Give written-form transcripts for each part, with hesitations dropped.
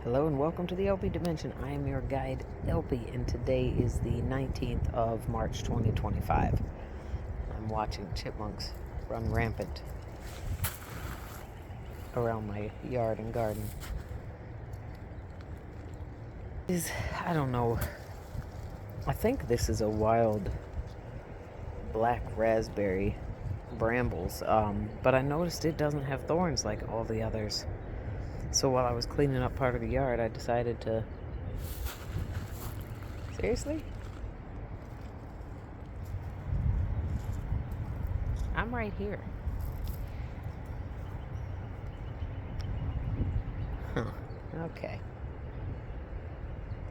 Hello and welcome to the TheElpyDimension. I am your guide, Elpy, and today is the 19th of March 2025. I'm watching chipmunks run rampant around my yard and garden. I don't know, I think this is a wild black raspberry brambles, but I noticed it doesn't have thorns like all the others. So while I was cleaning up part of the yard, I decided to... Seriously? I'm right here. Huh. Okay.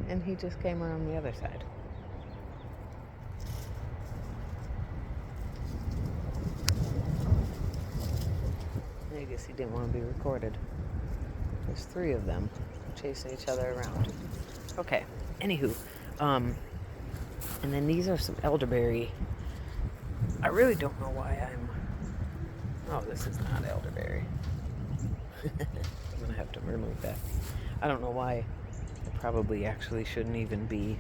And he just came around the other side. I guess he didn't want to be recorded. There's three of them chasing each other around. Okay. Anywho, and then these are some elderberry. I really don't know why I'm... Oh, this is not elderberry. I'm gonna have to remove that. I don't know why. I probably actually shouldn't even be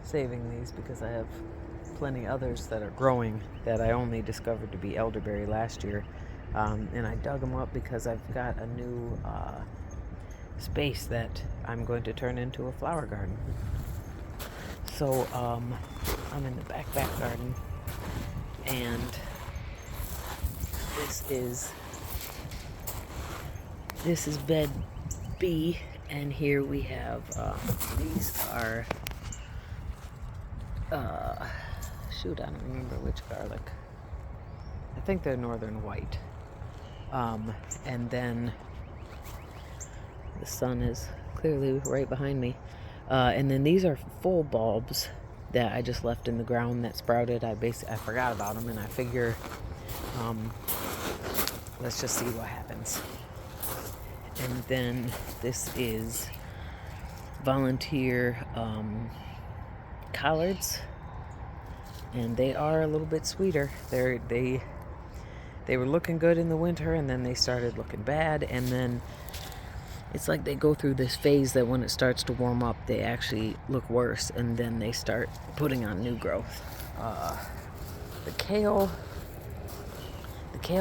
saving these because I have plenty others that are growing that I only discovered to be elderberry last year. And I dug them up because I've got a new space that I'm going to turn into a flower garden. So I'm in the back garden, and this is bed B, and here we have these are shoot, I don't remember which garlic. I think they're northern white. And then the sun is clearly right behind me. And then these are full bulbs that I just left in the ground that sprouted. I forgot about them, and I figure let's just see what happens. And then this is volunteer collards, and they are a little bit sweeter. They were looking good in the winter, and then they started looking bad, and then it's like they go through this phase that when it starts to warm up, they actually look worse, and then they start putting on new growth. The kale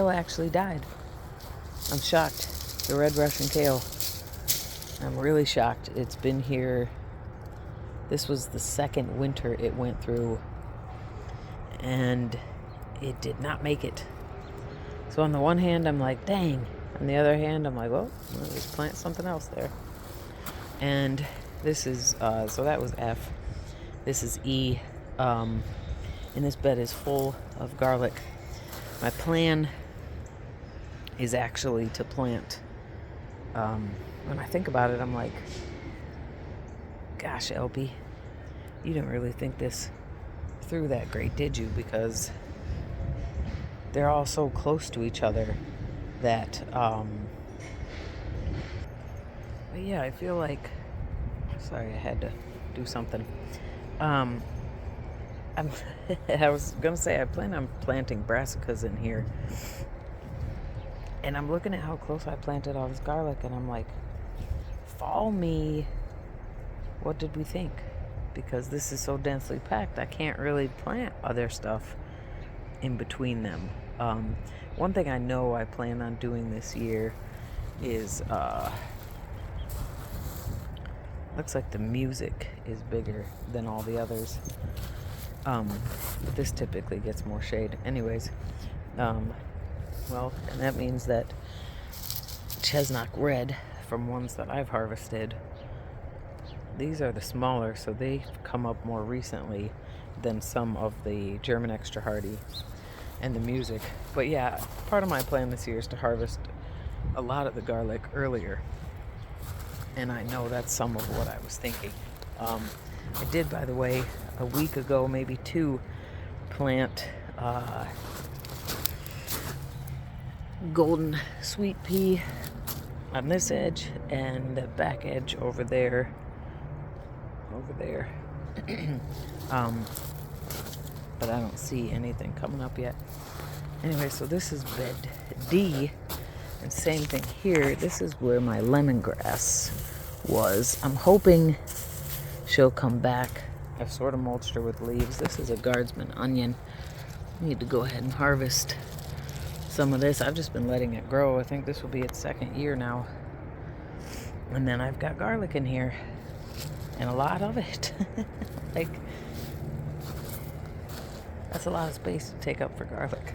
actually died. I'm shocked. The red Russian kale. I'm really shocked. It's been here. This was the second winter it went through, and it did not make it. So on the one hand, I'm like, dang. On the other hand, I'm like, well, let's just plant something else there. And this is, so that was F. This is E. And this bed is full of garlic. My plan is actually to plant, when I think about it, I'm like, gosh, Elpy, you didn't really think this through that great, did you? Because they're all so close to each other that, but yeah, I feel like, sorry, I had to do something. I was gonna say I plan on planting brassicas in here, and I'm looking at how close I planted all this garlic, and I'm like, fall me, what did we think? Because this is so densely packed, I can't really plant other stuff in between them. One thing I know I plan on doing this year is, looks like the music is bigger than all the others. But this typically gets more shade. Anyways, well, and that means that Chestnut Red, from ones that I've harvested, these are the smaller, so they've come up more recently than some of the German Extra Hardy and the music. But yeah, part of my plan this year is to harvest a lot of the garlic earlier, and I know that's some of what I was thinking. I did, by the way, a week ago, maybe two, plant golden sweet pea on this edge, and the back edge over there. But I don't see anything coming up yet. Anyway, so this is bed D, And same thing here. This is where my lemongrass was. I'm hoping she'll come back. I've sort of mulched her with leaves. This is a guardsman onion. Need to go ahead and harvest some of this. I've just been letting it grow. I think this will be its second year now. And then I've got garlic in here, and a lot of it. Like, that's a lot of space to take up for garlic.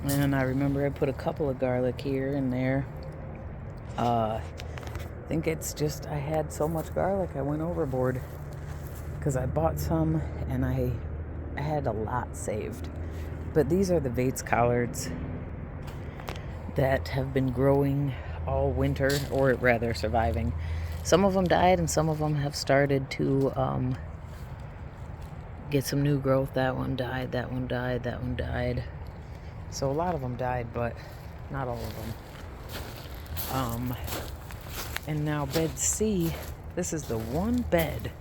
And I remember I put a couple of garlic here and there. I think it's just I had so much garlic I went overboard, because I bought some and I had a lot saved. But these are the Vates collards that have been growing all winter, or rather surviving. Some of them died and some of them have started to get some new growth. That one died, that one died, that one died. So a lot of them died, but not all of them. And now bed C, this is the one bed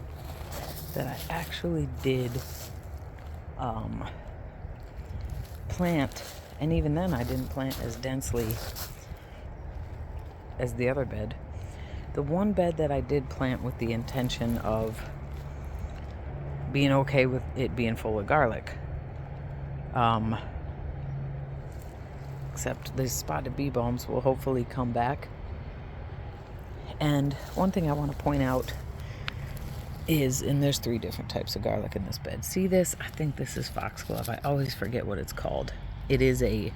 that I actually did plant, and even then I didn't plant as densely as the other bed. The one bed that I did plant with the intention of being okay with it being full of garlic. Except these spotted bee balms will hopefully come back. And one thing I want to point out is, and there's 3 different types of garlic in this bed. See this? I think this is foxglove. I always forget what it's called. It is a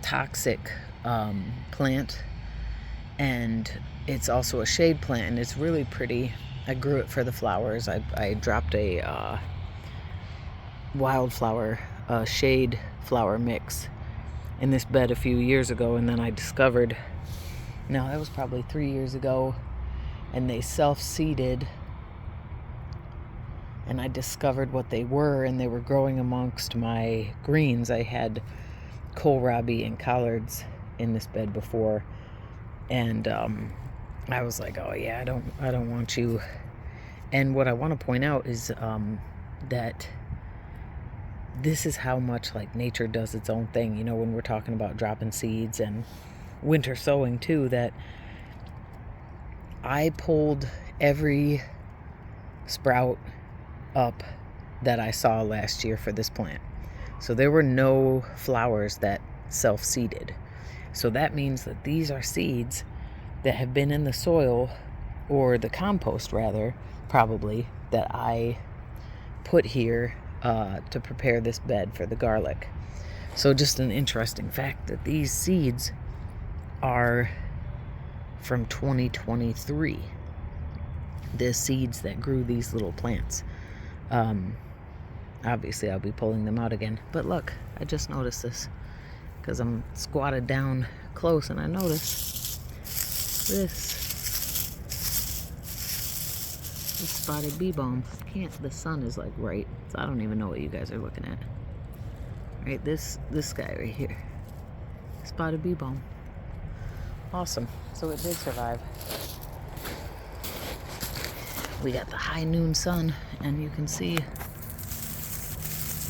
toxic plant, and it's also a shade plant, and it's really pretty. I grew it for the flowers. I dropped a wildflower shade flower mix in this bed a few years ago, and then I discovered, no, that was probably 3 years ago, and they self-seeded, and I discovered what they were, and they were growing amongst my greens. I had kohlrabi and collards in this bed before, and I was like, oh yeah, I don't want you. And what I want to point out is that this is how much like nature does its own thing. You know, when we're talking about dropping seeds and winter sowing too, that I pulled every sprout up that I saw last year for this plant. So there were no flowers that self-seeded. So that means that these are seeds that have been in the soil, or the compost rather, probably, that I put here to prepare this bed for the garlic. So just an interesting fact that these seeds are from 2023. The seeds that grew these little plants. Obviously I'll be pulling them out again. But look, I just noticed this because I'm squatted down close, and I noticed this spotted bee balm. The sun is like right, so I don't even know what you guys are looking at. Right, this guy right here, spotted bee balm. Awesome. So it did survive. We got the high noon sun, and you can see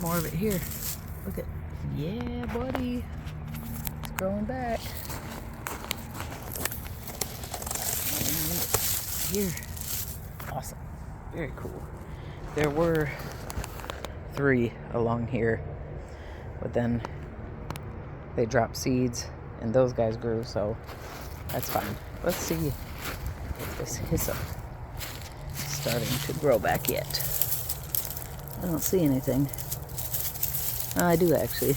more of it here. Look at, yeah, buddy, it's growing back. And here, awesome, very cool. There were 3 along here, but then they dropped seeds, and those guys grew, so that's fine. Let's see if this hyssop is starting to grow back yet. I don't see anything. Oh, I do actually.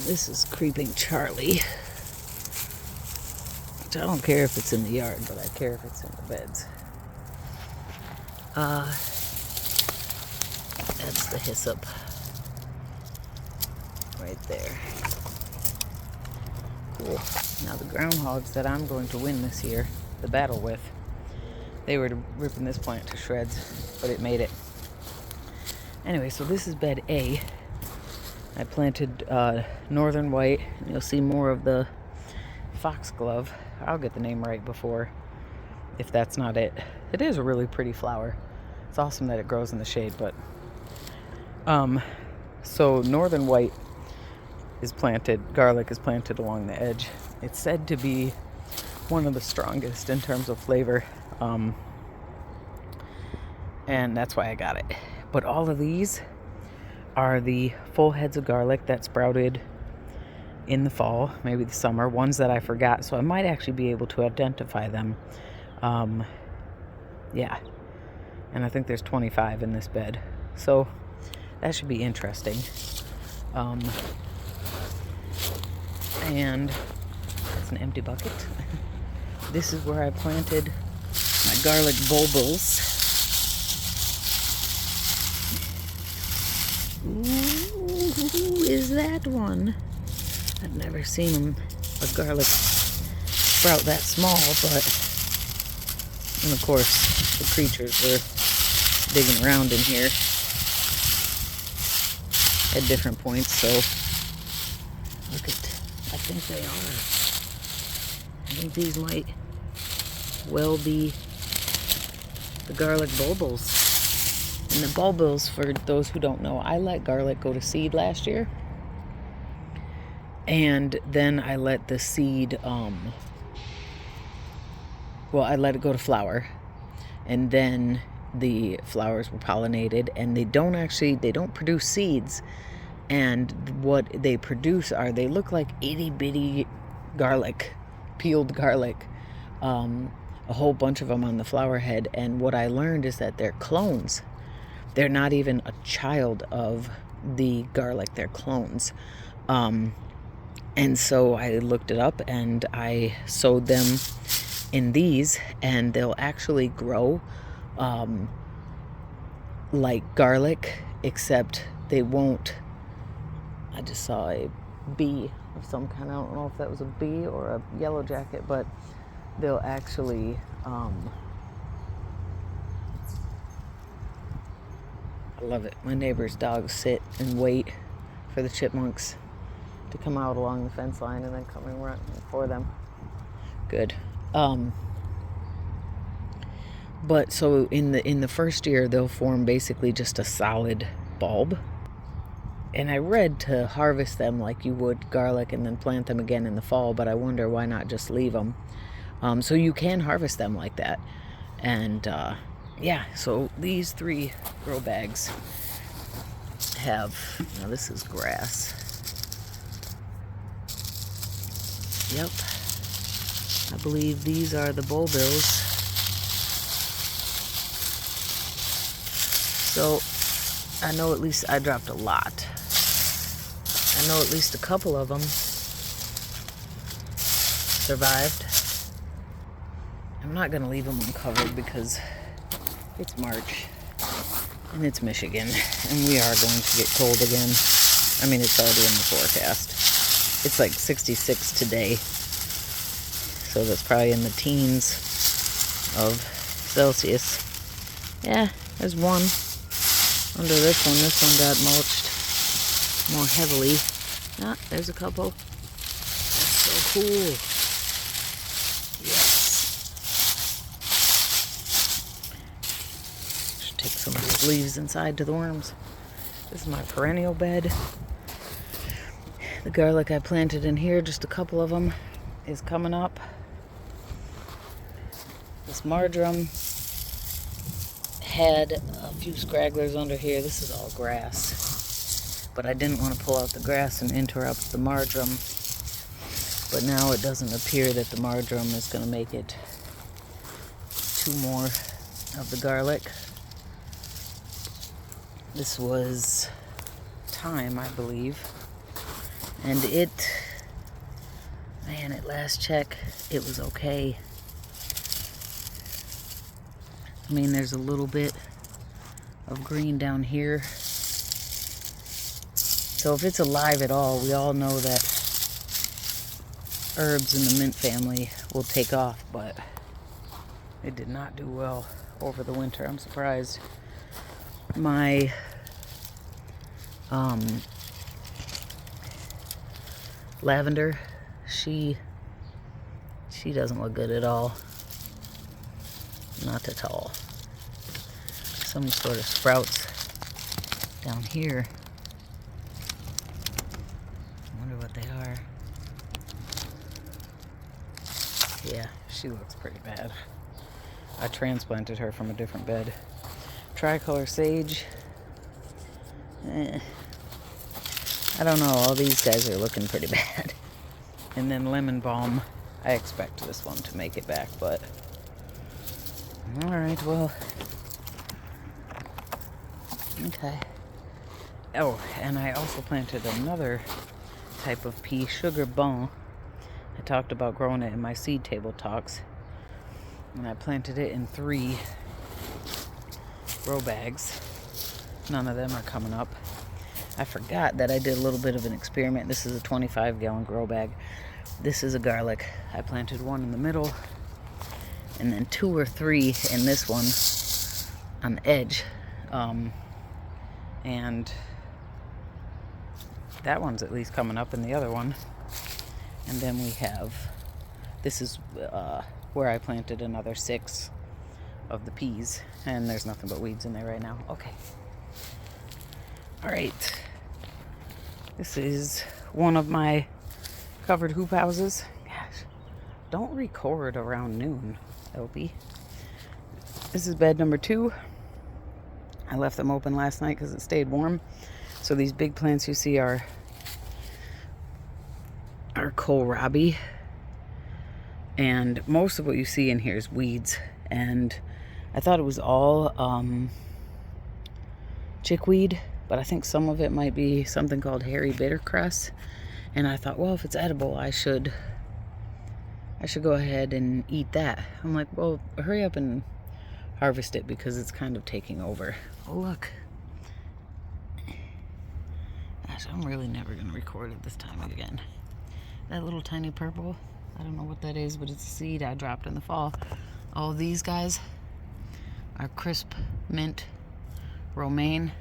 This is creeping Charlie. Which I don't care if it's in the yard, but I care if it's in the beds. That's the hyssop. Right there. Cool. Now the groundhogs that I'm going to win this year, the battle with, they were ripping this plant to shreds, but it made it. Anyway, so this is bed A. I planted northern white, and you'll see more of the foxglove. I'll get the name right before, if that's not it. It is a really pretty flower. It's awesome that it grows in the shade, but so northern white garlic is planted along the edge. It's said to be one of the strongest in terms of flavor. And that's why I got it. But all of these are the full heads of garlic that sprouted in the fall, maybe the summer, ones that I forgot, so I might actually be able to identify them. Yeah, and I think there's 25 in this bed, so that should be interesting. And that's an empty bucket. This is where I planted my garlic bulbils. Ooh, is that one? I've never seen a garlic sprout that small, but, and of course, the creatures were digging around in here at different points, so look at, I think they are. I think these might well be the garlic bulbils. And the bulbils, for those who don't know, I let garlic go to seed last year. And then I let the seed, I let it go to flower. And then the flowers were pollinated, and they don't produce seeds. And what they produce they look like itty bitty garlic, peeled garlic. A whole bunch of them on the flower head. And what I learned is that they're clones. They're not even a child of the garlic, they're clones. And so I looked it up and I sowed them in these, and they'll actually grow like garlic, except they won't. I just saw a bee of some kind. I don't know if that was a bee or a yellow jacket, but they'll actually I love it. My neighbor's dogs sit and wait for the chipmunks to come out along the fence line and then come and run for them. Good. But so in the first year, they'll form basically just a solid bulb. And I read to harvest them like you would garlic and then plant them again in the fall, but I wonder why not just leave them. So you can harvest them like that. And yeah, so these 3 grow bags have, now this is grass. Yep, I believe these are the bulbils. So I know at least I dropped a lot. I know at least a couple of them survived. I'm not going to leave them uncovered because it's March and it's Michigan and we are going to get cold again. I mean, it's already in the forecast. It's like 66 today, so that's probably in the teens of Celsius. Yeah, there's one under this one. This one got mulched more heavily. Ah, there's a couple. That's so cool. Yes. Should take some of these leaves inside to the worms. This is my perennial bed. The garlic I planted in here, just a couple of them, is coming up. This marjoram had a few scragglers under here. This is all grass. But I didn't want to pull out the grass and interrupt the marjoram. But now it doesn't appear that the marjoram is going to make it 2 more of the garlic. This was thyme, I believe. And man, at last check, it was okay. I mean, there's a little bit of green down here. So if it's alive at all, we all know that herbs in the mint family will take off, but it did not do well over the winter. I'm surprised. My lavender, she doesn't look good at all. Not at all. Some sort of sprouts down here. I wonder Yeah, she looks pretty bad. I transplanted her from a different bed. Tricolor sage. I don't know. All these guys are looking pretty bad. And then lemon balm. I expect this one to make it back, but... Alright, well... Okay. Oh, and I also planted another type of pea, sugar bon. I talked about growing it in my seed table talks. And I planted it in 3 grow bags. None of them are coming up. I forgot that I did a little bit of an experiment. This is a 25-gallon grow bag. This is a garlic. I planted one in the middle, and then 2 or 3 in this one on the edge. And that one's at least coming up in the other one. And then we have, this is where I planted another 6 of the peas, and there's nothing but weeds in there right now. Okay. All right. This is one of my covered hoop houses. Gosh, don't record around noon, Elpy. This is bed number 2. I left them open last night because it stayed warm. So these big plants you see are kohlrabi. And most of what you see in here is weeds. And I thought it was all chickweed, but I think some of it might be something called hairy bittercress. And I thought, well, if it's edible, I should go ahead and eat that. I'm like, well, hurry up and harvest it because it's kind of taking over. Oh, look. Gosh, I'm really never going to record at this time again. That little tiny purple, I don't know what that is, but it's a seed I dropped in the fall. All these guys are crisp mint romaine.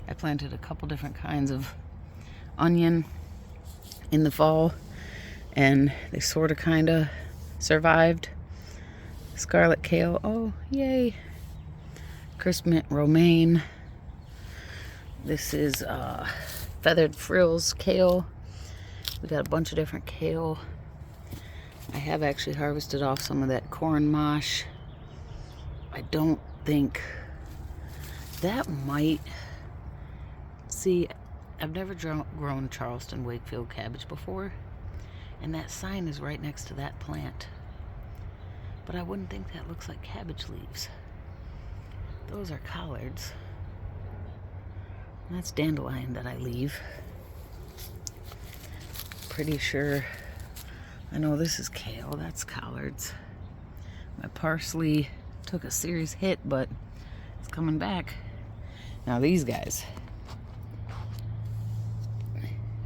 I planted a couple different kinds of onion in the fall, and they sort of kind of survived. Scarlet kale, oh yay. Crisp mint romaine. This is feathered frills kale. We got a bunch of different kale. I have actually harvested off some of that corn mosh. I don't think that might... See, I've never grown Charleston Wakefield cabbage before, and that sign is right next to that plant. But I wouldn't think that looks like cabbage leaves. Those are collards. That's dandelion that I leave. Pretty sure. I know this is kale. That's collards. My parsley took a serious hit, but it's coming back. Now these guys.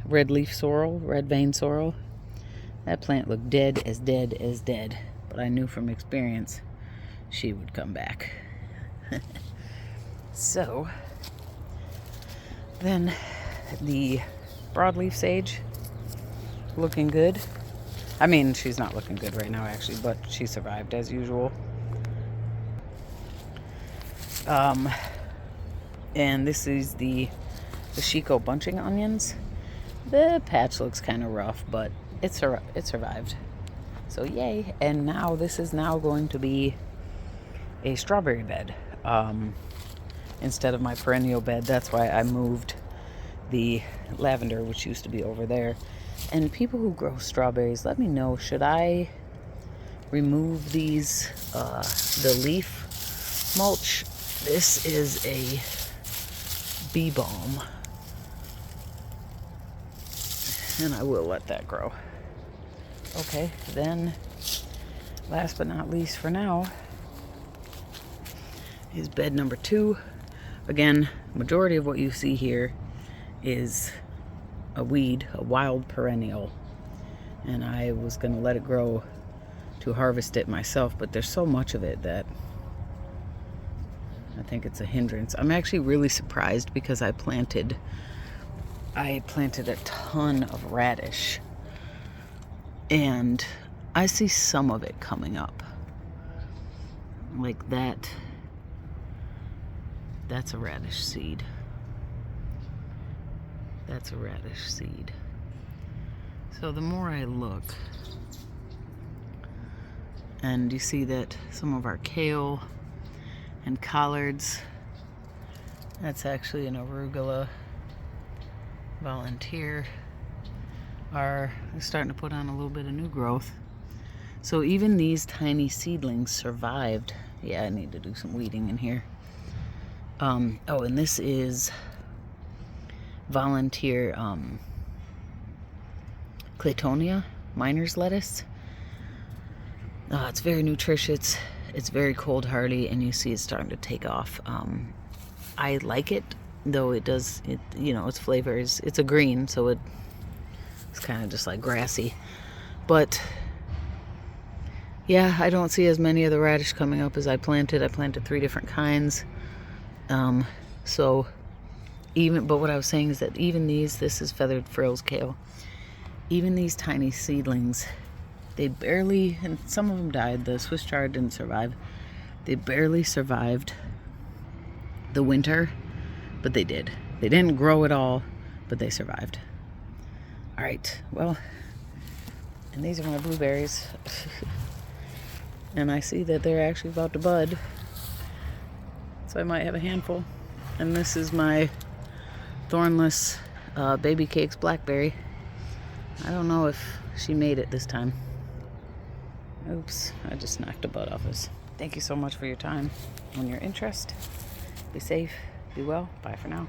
Red leaf sorrel, red vein sorrel. That plant looked dead as dead as dead. But I knew from experience she would come back. So, then the broadleaf sage, looking good. I mean, she's not looking good right now actually, but she survived as usual. And this is the Chico bunching onions. The patch looks kind of rough, but it survived. So yay. And now this is now going to be a strawberry bed instead of my perennial bed. That's why I moved the lavender, which used to be over there. And people who grow strawberries, let me know, should I remove these, the leaf mulch? This is a bee balm, and I will let that grow. Okay, then last but not least for now is bed number 2. Again, majority of what you see here is a weed, a wild perennial, and I was going to let it grow to harvest it myself, but there's so much of it that I think it's a hindrance. I'm actually really surprised because I planted a ton of radish, and I see some of it coming up like that. That's a radish seed. That's a radish seed. So the more I look, And you see that some of our kale and collards, that's actually an arugula volunteer, are starting to put on a little bit of new growth. So even these tiny seedlings survived. Yeah, I need to do some weeding in here. Oh, and this is volunteer Claytonia, miner's lettuce. It's very nutritious. It's very cold hardy, and you see it's starting to take off. I like it, though its flavor is, it's a green, so it's kind of just like grassy. But yeah, I don't see as many of the radish coming up as I planted. I planted 3 different kinds. But what I was saying is that even this is feathered frills kale. Even these tiny seedlings, they barely, and some of them died. The Swiss chard didn't survive. They barely survived the winter, but they did. They didn't grow at all, but they survived. All right, well, and these are my blueberries. And I see that they're actually about to bud, so I might have a handful. And this is my thornless baby cakes blackberry. I don't know if she made it this time. Oops, I just knocked a bud off this. Thank you so much for your time and your interest. Be safe, be well. Bye for now.